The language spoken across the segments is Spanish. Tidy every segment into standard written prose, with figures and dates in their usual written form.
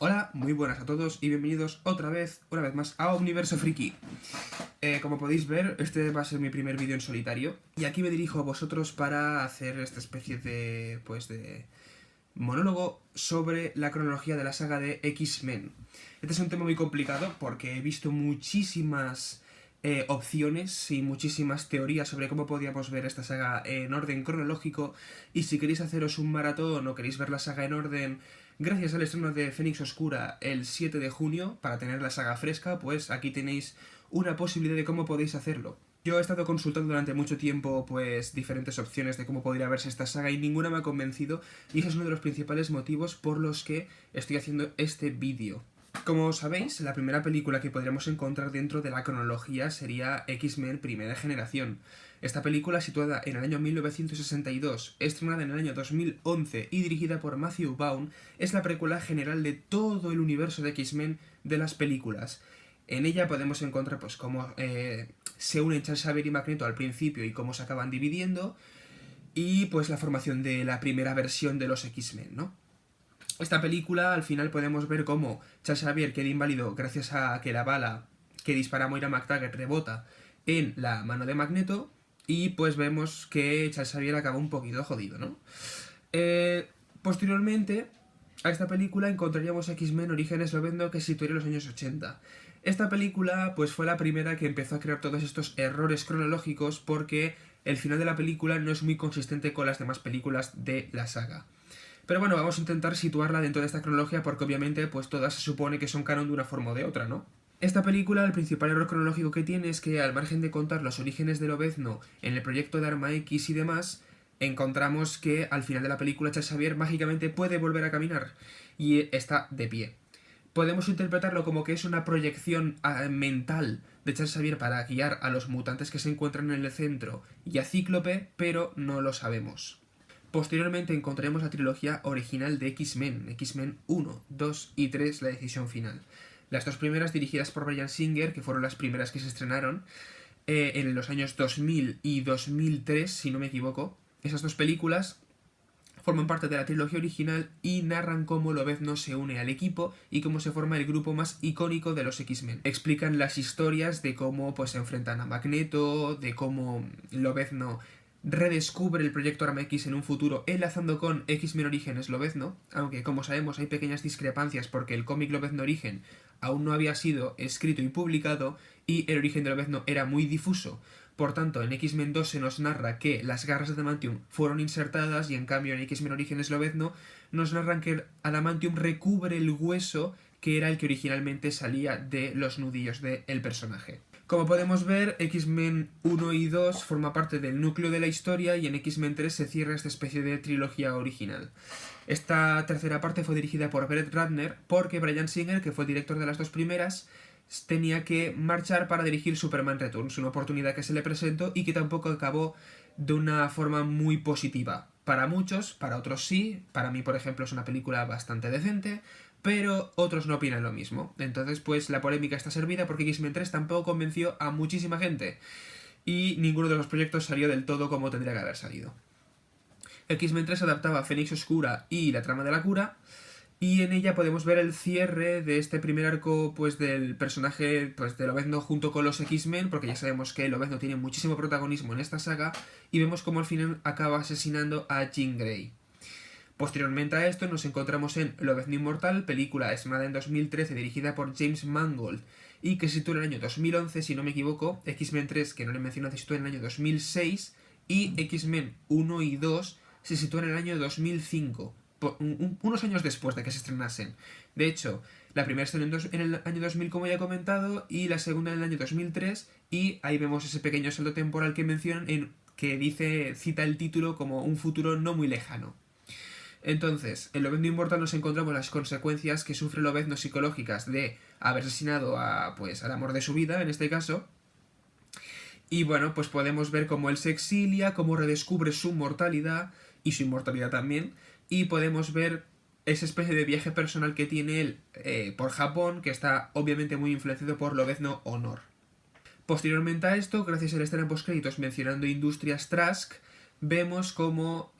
Hola, muy buenas a todos y bienvenidos una vez más a Omniverso Friki. Como podéis ver, este va a ser mi primer vídeo en solitario y aquí me dirijo a vosotros para hacer esta especie de monólogo sobre la cronología de la saga de X-Men. Este es un tema muy complicado porque he visto muchísimas opciones y muchísimas teorías sobre cómo podíamos ver esta saga en orden cronológico, y si queréis haceros un maratón o queréis ver la saga en orden gracias al estreno de Fénix Oscura el 7 de junio para tener la saga fresca, pues aquí tenéis una posibilidad de cómo podéis hacerlo. Yo he estado consultando durante mucho tiempo pues diferentes opciones de cómo podría verse esta saga y ninguna me ha convencido, y ese es uno de los principales motivos por los que estoy haciendo este vídeo. Como sabéis, la primera película que podríamos encontrar dentro de la cronología sería X-Men Primera Generación. Esta película, situada en el año 1962, estrenada en el año 2011 y dirigida por Matthew Vaughn, es la precuela general de todo el universo de X-Men de las películas. En ella podemos encontrar pues cómo se unen Charles Xavier y Magneto al principio y cómo se acaban dividiendo, y pues la formación de la primera versión de los X-Men, ¿no? Esta película, al final podemos ver cómo Charles Xavier queda inválido gracias a que la bala que dispara Moira McTaggart rebota en la mano de Magneto, y pues vemos que Charles Xavier acaba un poquito jodido, ¿no? Posteriormente a esta película encontraríamos X-Men Orígenes Lobezno, que se situaría en los años 80. Esta película pues fue la primera que empezó a crear todos estos errores cronológicos, porque el final de la película no es muy consistente con las demás películas de la saga. Pero bueno, vamos a intentar situarla dentro de esta cronología porque obviamente pues todas se supone que son canon de una forma o de otra, ¿no? Esta película, el principal error cronológico que tiene es que, al margen de contar los orígenes de Lobezno en el proyecto de Arma X y demás, encontramos que al final de la película Charles Xavier mágicamente puede volver a caminar y está de pie. Podemos interpretarlo como que es una proyección mental de Charles Xavier para guiar a los mutantes que se encuentran en el centro y a Cíclope, pero no lo sabemos. Posteriormente encontraremos la trilogía original de X-Men, X-Men 1, 2 y 3, La Decisión Final. Las dos primeras dirigidas por Bryan Singer, que fueron las primeras que se estrenaron en los años 2000 y 2003, si no me equivoco. Esas dos películas forman parte de la trilogía original y narran cómo Lobezno se une al equipo y cómo se forma el grupo más icónico de los X-Men. Explican las historias de cómo pues, se enfrentan a Magneto, de cómo Lobezno redescubre el proyecto Arma X en un futuro enlazando con X-Men Orígenes Lobezno, aunque como sabemos hay pequeñas discrepancias porque el cómic Lobezno Origen aún no había sido escrito y publicado y el origen de Lobezno era muy difuso. Por tanto, en X-Men 2 se nos narra que las garras de Adamantium fueron insertadas, y en cambio en X-Men Orígenes Lobezno nos narran que el Adamantium recubre el hueso que era el que originalmente salía de los nudillos del personaje. Como podemos ver, X-Men 1 y 2 forma parte del núcleo de la historia y en X-Men 3 se cierra esta especie de trilogía original. Esta tercera parte fue dirigida por Brett Ratner porque Bryan Singer, que fue el director de las dos primeras, tenía que marchar para dirigir Superman Returns, una oportunidad que se le presentó y que tampoco acabó de una forma muy positiva. Para muchos, para otros sí, para mí por ejemplo es una película bastante decente, pero otros no opinan lo mismo. Entonces pues la polémica está servida porque X-Men 3 tampoco convenció a muchísima gente y ninguno de los proyectos salió del todo como tendría que haber salido. X-Men 3 adaptaba a Fénix Oscura y la trama de la cura, y en ella podemos ver el cierre de este primer arco pues del personaje pues de Lobezno junto con los X-Men, porque ya sabemos que Lobezno tiene muchísimo protagonismo en esta saga, y vemos cómo al final acaba asesinando a Jean Grey. Posteriormente a esto nos encontramos en Lobezno Inmortal, película estrenada en 2013 dirigida por James Mangold y que se sitúa en el año 2011 si no me equivoco. X-Men 3, que no le he mencionado, se sitúa en el año 2006, y X-Men 1 y 2 se sitúan en el año 2005, unos años después de que se estrenasen. De hecho, la primera estrenó en el año 2000, como ya he comentado, y la segunda en el año 2003, y ahí vemos ese pequeño salto temporal que mencionan, que cita el título como un futuro no muy lejano. Entonces, en Lobezno Inmortal nos encontramos las consecuencias que sufre Lobezno psicológicas de haber asesinado al amor de su vida, en este caso. Y bueno, pues podemos ver cómo él se exilia, cómo redescubre su mortalidad y su inmortalidad también. Y podemos ver esa especie de viaje personal que tiene él por Japón, que está obviamente muy influenciado por Lobezno Honor. Posteriormente a esto, gracias al escena postcréditos mencionando Industrias Trask, vemos como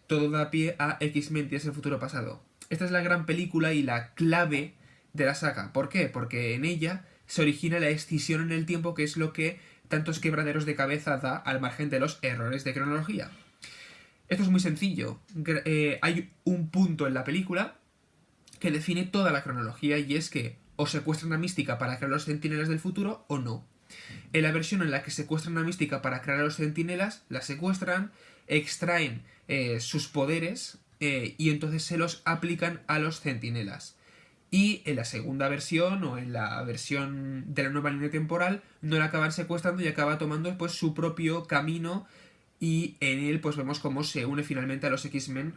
todo da pie a X-Men Días del Futuro Pasado. Esta es la gran película y la clave de la saga. ¿Por qué? Porque en ella se origina la escisión en el tiempo, que es lo que tantos quebraderos de cabeza da al margen de los errores de cronología. Esto es muy sencillo. Hay un punto en la película que define toda la cronología y es que o secuestran a Mística para crear los centinelas del futuro o no. En la versión en la que secuestran a Mística para crear a los centinelas, la secuestran, extraen sus poderes y entonces se los aplican a los centinelas. Y en la segunda versión, o en la versión de la nueva línea temporal, no la acaban secuestrando y acaba tomando pues su propio camino. Y en él pues vemos cómo se une finalmente a los X-Men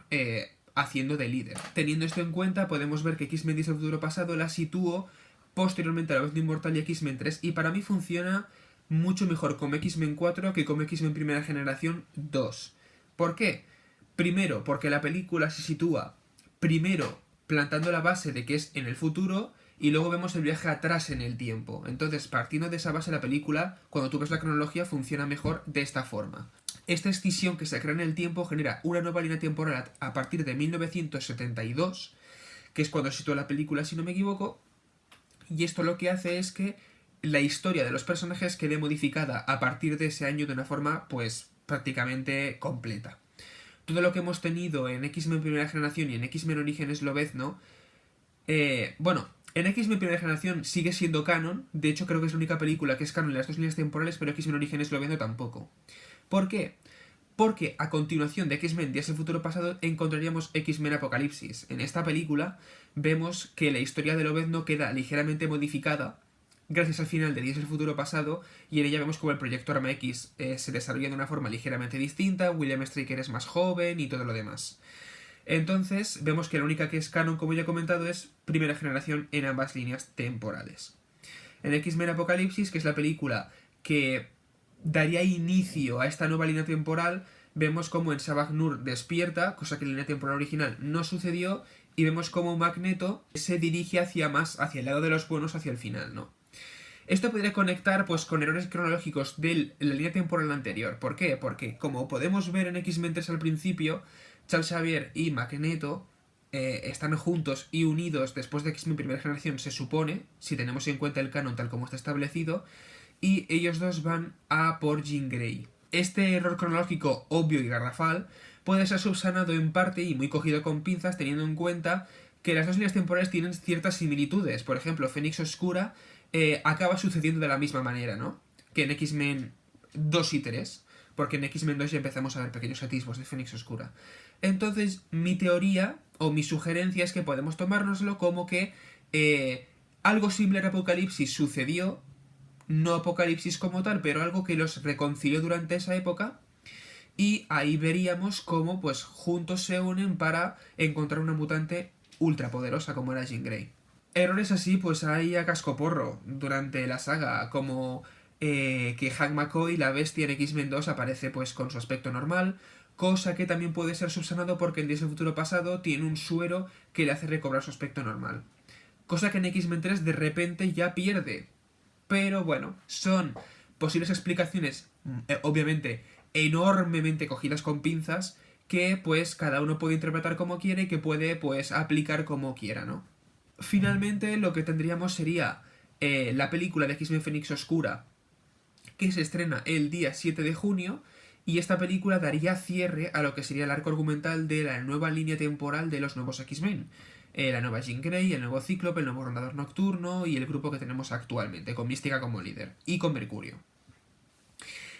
haciendo de líder. Teniendo esto en cuenta, podemos ver que X-Men Días del Futuro Pasado la situó posteriormente a la vez de Inmortal y X-Men 3. Y para mí funciona mucho mejor como X-Men 4 que como X-Men Primera Generación 2. ¿Por qué? Primero, porque la película se sitúa primero plantando la base de que es en el futuro y luego vemos el viaje atrás en el tiempo. Entonces, partiendo de esa base, la película, cuando tú ves la cronología, funciona mejor de esta forma. Esta escisión que se crea en el tiempo genera una nueva línea temporal a partir de 1972, que es cuando se sitúa la película, si no me equivoco, y esto lo que hace es que la historia de los personajes quede modificada a partir de ese año de una forma, pues, prácticamente completa. Todo lo que hemos tenido en X-Men Primera Generación y en X-Men Orígenes Lobezno, bueno, en X-Men Primera Generación sigue siendo canon. De hecho, creo que es la única película que es canon en las dos líneas temporales, pero X-Men Orígenes Lobezno tampoco. ¿Por qué? Porque a continuación de X-Men Días del Futuro Pasado encontraríamos X-Men Apocalipsis. En esta película vemos que la historia de Lobezno queda ligeramente modificada gracias al final de Días del Futuro Pasado, y en ella vemos como el proyecto Arma X se desarrolla de una forma ligeramente distinta, William Stryker es más joven y todo lo demás. Entonces vemos que la única que es canon, como ya he comentado, es Primera Generación en ambas líneas temporales. En X-Men Apocalipsis, que es la película que daría inicio a esta nueva línea temporal, vemos como en Sabbath Nur despierta, cosa que en la línea temporal original no sucedió, y vemos como Magneto se dirige hacia el lado de los buenos hacia el final, ¿no? Esto podría conectar pues con errores cronológicos de la línea temporal anterior. ¿Por qué? Porque como podemos ver en X-Men 3 al principio, Charles Xavier y Magneto están juntos y unidos después de X-Men Primera Generación, se supone, si tenemos en cuenta el canon tal como está establecido, y ellos dos van a por Jean Grey. Este error cronológico obvio y garrafal puede ser subsanado en parte y muy cogido con pinzas, teniendo en cuenta que las dos líneas temporales tienen ciertas similitudes. Por ejemplo, Fénix Oscura acaba sucediendo de la misma manera, ¿no? Que en X-Men 2 y 3, porque en X-Men 2 ya empezamos a ver pequeños atisbos de Fénix Oscura. Entonces, mi teoría o mi sugerencia es que podemos tomárnoslo como que algo similar a Apocalipsis sucedió, no Apocalipsis como tal, pero algo que los reconcilió durante esa época, y ahí veríamos cómo pues juntos se unen para encontrar una mutante ultra poderosa como era Jean Grey. Errores así pues hay a cascoporro durante la saga, como que Hank McCoy, la bestia en X-Men 2, aparece pues con su aspecto normal, cosa que también puede ser subsanado porque en Días del Futuro Pasado tiene un suero que le hace recobrar su aspecto normal. Cosa que en X-Men 3 de repente ya pierde. Pero bueno, son posibles explicaciones, obviamente, enormemente cogidas con pinzas, que pues cada uno puede interpretar como quiere y que puede pues aplicar como quiera, ¿no? Finalmente lo que tendríamos sería la película de X-Men Fénix Oscura, que se estrena el día 7 de junio, y esta película daría cierre a lo que sería el arco argumental de la nueva línea temporal de los nuevos X-Men. La nueva Jean Grey, el nuevo Cíclope, el nuevo Rondador Nocturno y el grupo que tenemos actualmente, con Mística como líder, y con Mercurio.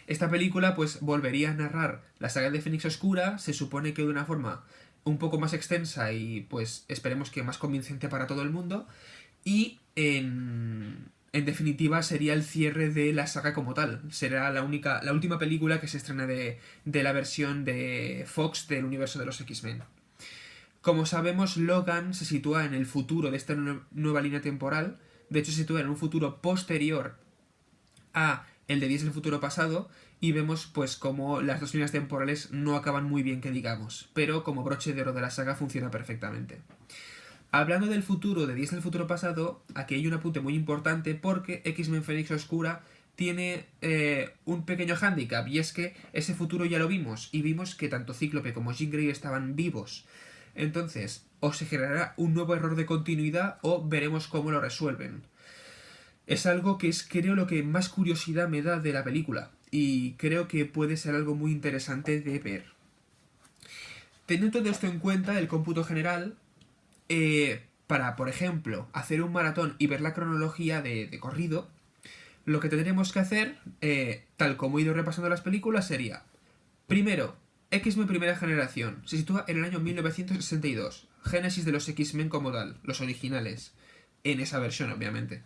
Esta película pues volvería a narrar la saga de Fénix Oscura, se supone que de una forma un poco más extensa y pues esperemos que más convincente para todo el mundo, y en definitiva sería el cierre de la saga como tal. Será la última película que se estrena de la versión de Fox del universo de los X-Men. Como sabemos, Logan se sitúa en el futuro de esta nueva línea temporal. De hecho, se sitúa en un futuro posterior a el de Días del Futuro Pasado, y vemos pues como las dos líneas temporales no acaban muy bien, que digamos, pero como broche de oro de la saga funciona perfectamente. Hablando del futuro de Días del Futuro Pasado, aquí hay un apunte muy importante porque X-Men Fénix Oscura tiene un pequeño hándicap, y es que ese futuro ya lo vimos, y vimos que tanto Cíclope como Jean Grey estaban vivos. Entonces, o se generará un nuevo error de continuidad, o veremos cómo lo resuelven. Es algo que es, creo, lo que más curiosidad me da de la película, y creo que puede ser algo muy interesante de ver. Teniendo todo esto en cuenta, el cómputo general, para, por ejemplo, hacer un maratón y ver la cronología de corrido, lo que tendremos que hacer, tal como he ido repasando las películas, sería: primero, X-Men primera generación. Se sitúa en el año 1962. Génesis de los X-Men como tal, los originales. En esa versión, obviamente.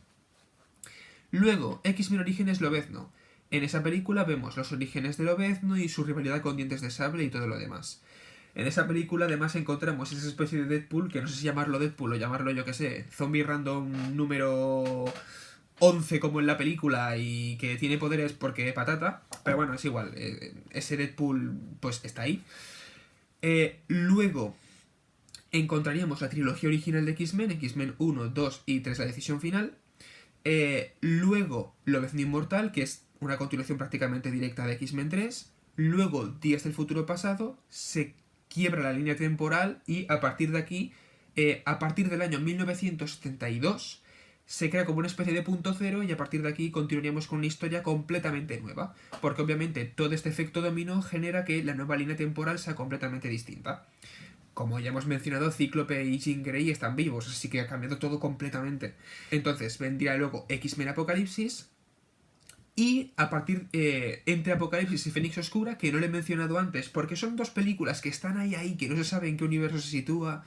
Luego, X-Men Orígenes Lobezno. En esa película vemos los orígenes de Lobezno y su rivalidad con Dientes de Sable y todo lo demás. En esa película además encontramos esa especie de Deadpool, que no sé si llamarlo Deadpool o llamarlo, yo que sé, Zombie Random número 11 como en la película, y que tiene poderes porque patata, pero bueno, es igual, ese Deadpool pues está ahí. Luego encontraríamos la trilogía original de X-Men, X-Men 1, 2 y 3, la decisión final. Luego Lobezno Inmortal, que es una continuación prácticamente directa de X-Men 3. Luego Días del Futuro Pasado, se quiebra la línea temporal y a partir de aquí, a partir del año 1972, se crea como una especie de punto cero, y a partir de aquí continuaríamos con una historia completamente nueva, porque obviamente todo este efecto dominó genera que la nueva línea temporal sea completamente distinta. Como ya hemos mencionado, Cíclope y Jean Grey están vivos, así que ha cambiado todo completamente. Entonces vendría luego X-Men Apocalipsis, y a partir entre Apocalipsis y Fénix Oscura, que no le he mencionado antes, porque son dos películas que están ahí, que no se sabe en qué universo se sitúa,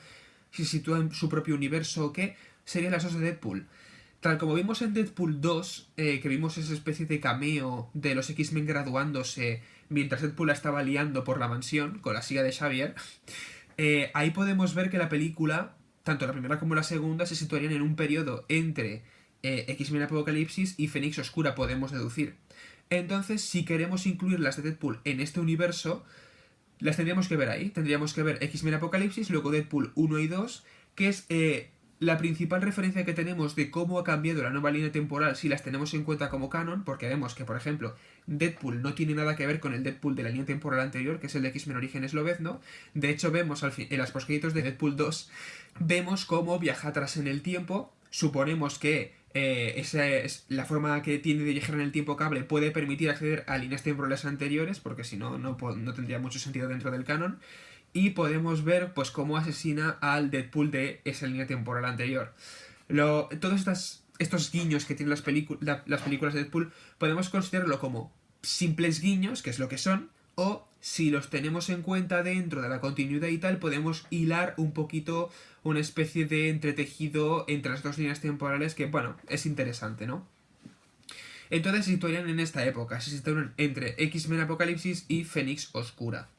si se sitúa en su propio universo o qué, serían las dos de Deadpool. Tal como vimos en Deadpool 2, que vimos esa especie de cameo de los X-Men graduándose mientras Deadpool la estaba liando por la mansión con la silla de Xavier, ahí podemos ver que la película, tanto la primera como la segunda, se situarían en un periodo entre X-Men Apocalipsis y Fénix Oscura, podemos deducir. Entonces, si queremos incluir las de Deadpool en este universo, las tendríamos que ver ahí. Tendríamos que ver X-Men Apocalipsis, luego Deadpool 1 y 2, que es la principal referencia que tenemos de cómo ha cambiado la nueva línea temporal si las tenemos en cuenta como canon, porque vemos que, por ejemplo, Deadpool no tiene nada que ver con el Deadpool de la línea temporal anterior, que es el de X-Men Orígenes Lobezno. De hecho, vemos en las postcréditos de Deadpool 2, vemos cómo viaja atrás en el tiempo. Suponemos que esa es la forma que tiene de viajar en el tiempo cable, puede permitir acceder a líneas temporales anteriores, porque si no, no tendría mucho sentido dentro del canon. Y podemos ver pues cómo asesina al Deadpool de esa línea temporal anterior. Todos estos guiños que tienen las películas de Deadpool podemos considerarlo como simples guiños, que es lo que son, o si los tenemos en cuenta dentro de la continuidad y tal, podemos hilar un poquito una especie de entretejido entre las dos líneas temporales que, bueno, es interesante, ¿no? Entonces se situarían en esta época, se situarían entre X-Men Apocalipsis y Fénix Oscura.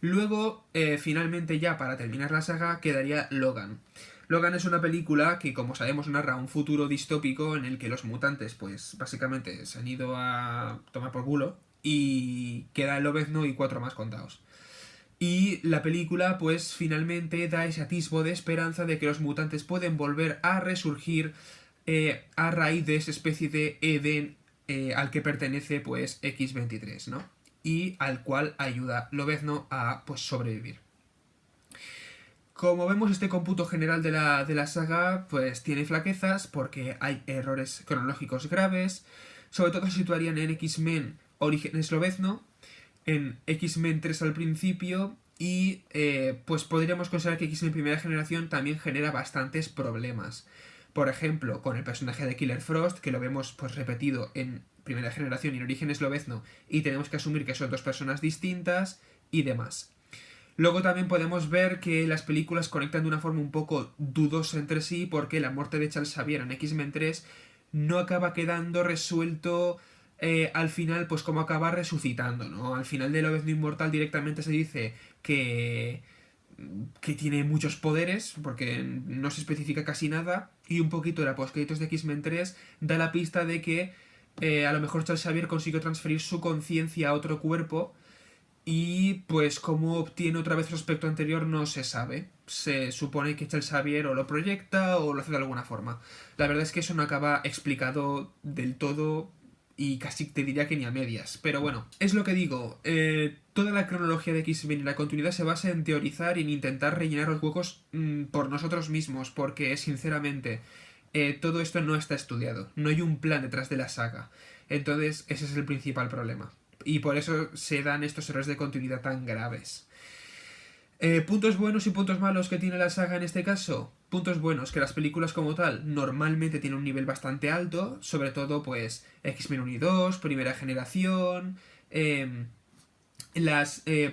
Luego, finalmente ya para terminar la saga, quedaría Logan. Logan es una película que, como sabemos, narra un futuro distópico en el que los mutantes, pues, básicamente se han ido a tomar por culo y queda el Lobezno y 4 más contados. Y la película, pues, finalmente da ese atisbo de esperanza de que los mutantes pueden volver a resurgir a raíz de esa especie de Edén al que pertenece, pues, X-23, ¿no? Y al cual ayuda Lobezno a, pues, sobrevivir. Como vemos, este cómputo general de la saga pues tiene flaquezas porque hay errores cronológicos graves. Sobre todo se situarían en X-Men Orígenes Lobezno, en X-Men 3 al principio, y pues podríamos considerar que X-Men primera generación también genera bastantes problemas. Por ejemplo, con el personaje de Killer Frost, que lo vemos pues repetido en primera generación y en Orígenes Lobezno, y tenemos que asumir que son dos personas distintas y demás. Luego también podemos ver que las películas conectan de una forma un poco dudosa entre sí, porque la muerte de Charles Xavier en X-Men 3 no acaba quedando resuelto al final, pues como acaba resucitando, ¿no? Al final de Lobezno Inmortal directamente se dice que tiene muchos poderes, porque no se especifica casi nada, y un poquito de la postcréditos de X-Men 3 da la pista de que a lo mejor Charles Xavier consiguió transferir su conciencia a otro cuerpo, y pues cómo obtiene otra vez el aspecto anterior no se sabe. Se supone que Charles Xavier o lo proyecta o lo hace de alguna forma. La verdad es que eso no acaba explicado del todo y casi te diría que ni a medias. Pero bueno, es lo que digo. Toda la cronología de X-Men y la continuidad se basa en teorizar y en intentar rellenar los huecos por nosotros mismos, porque sinceramente todo esto no está estudiado. No hay un plan detrás de la saga. Entonces, ese es el principal problema. Y por eso se dan estos errores de continuidad tan graves. Puntos buenos y puntos malos que tiene la saga en este caso. Puntos buenos, que las películas como tal normalmente tienen un nivel bastante alto, sobre todo pues X-Men 1 y 2, primera generación.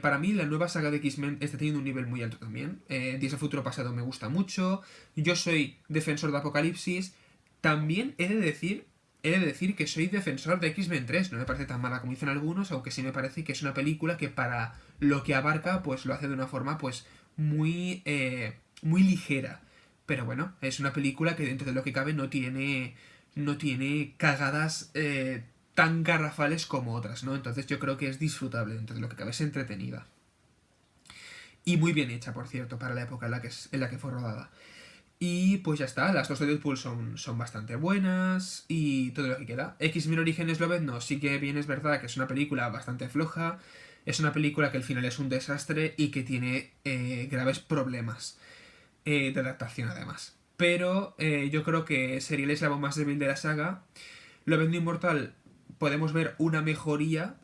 Para mí la nueva saga de X-Men está teniendo un nivel muy alto también. Días del Futuro Pasado me gusta mucho. Yo soy defensor de Apocalipsis. También he de decir que soy defensor de X-Men 3. No me parece tan mala como dicen algunos, aunque sí me parece que es una película que para lo que abarca, pues lo hace de una forma pues muy ligera. Pero bueno, es una película que dentro de lo que cabe no tiene cagadas tan garrafales como otras, ¿no? Entonces yo creo que es disfrutable dentro de lo que cabe, es entretenida. Y muy bien hecha, por cierto, para la época en la que fue rodada. Y pues ya está, las dos de Deadpool son bastante buenas y todo lo que queda. X-Men Orígenes Lobezno sí que bien es verdad que es una película bastante floja, es una película que al final es un desastre y que tiene graves problemas de adaptación además. Pero yo creo que sería el eslabón más débil de la saga. Lobezno Inmortal podemos ver una mejoría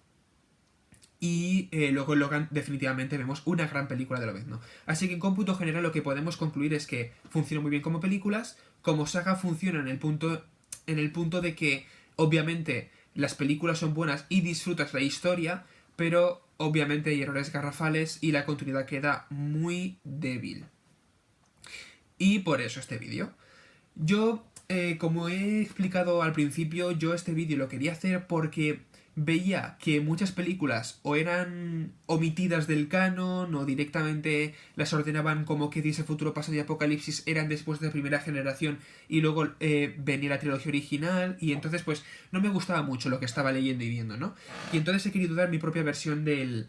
y luego en Logan definitivamente vemos una gran película de Lobezno. Así que en cómputo general lo que podemos concluir es que funciona muy bien como películas, como saga funciona en el punto de que obviamente las películas son buenas y disfrutas la historia, pero obviamente hay errores garrafales y la continuidad queda muy débil. Y por eso este vídeo. Yo, como he explicado al principio, yo este vídeo lo quería hacer porque veía que muchas películas o eran omitidas del canon o directamente las ordenaban como que Dice Futuro Pasado y Apocalipsis eran después de la primera generación y luego venía la trilogía original y entonces pues no me gustaba mucho lo que estaba leyendo y viendo, ¿no? Y entonces he querido dar mi propia versión del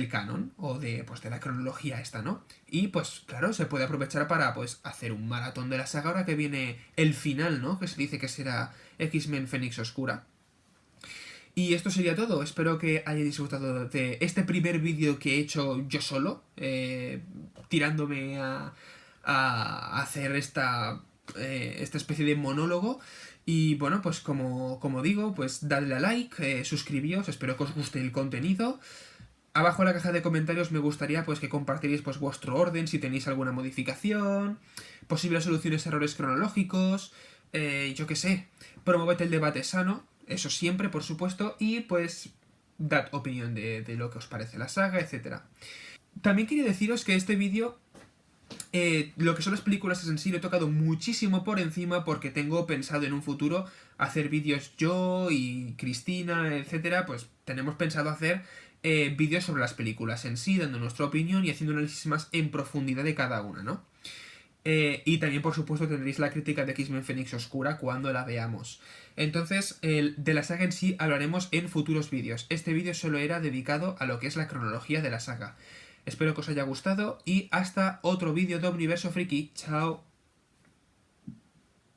canon o de la cronología esta, ¿no? Y pues claro, se puede aprovechar para pues hacer un maratón de la saga ahora que viene el final, ¿no? Que se dice que será X-Men Fénix Oscura. Y esto sería todo. Espero que hayáis disfrutado de este primer vídeo que he hecho yo solo, tirándome a hacer esta especie de monólogo. Y bueno, pues como digo, pues dadle a like, suscribíos, espero que os guste el contenido. Abajo en la caja de comentarios me gustaría pues que compartierais pues vuestro orden, si tenéis alguna modificación, posibles soluciones a errores cronológicos, yo qué sé, promoved el debate sano, eso siempre, por supuesto, y pues dad opinión de lo que os parece la saga, etcétera. También quería deciros que este vídeo, lo que son las películas en sí, lo he tocado muchísimo por encima porque tengo pensado en un futuro hacer vídeos yo y Cristina, etcétera, pues tenemos pensado hacer vídeos sobre las películas en sí, dando nuestra opinión y haciendo un análisis más en profundidad de cada una, ¿no? Y también, por supuesto, tendréis la crítica de X-Men Fénix Oscura cuando la veamos. Entonces, de la saga en sí hablaremos en futuros vídeos. Este vídeo solo era dedicado a lo que es la cronología de la saga. Espero que os haya gustado y hasta otro vídeo de Universo Friki. Chao.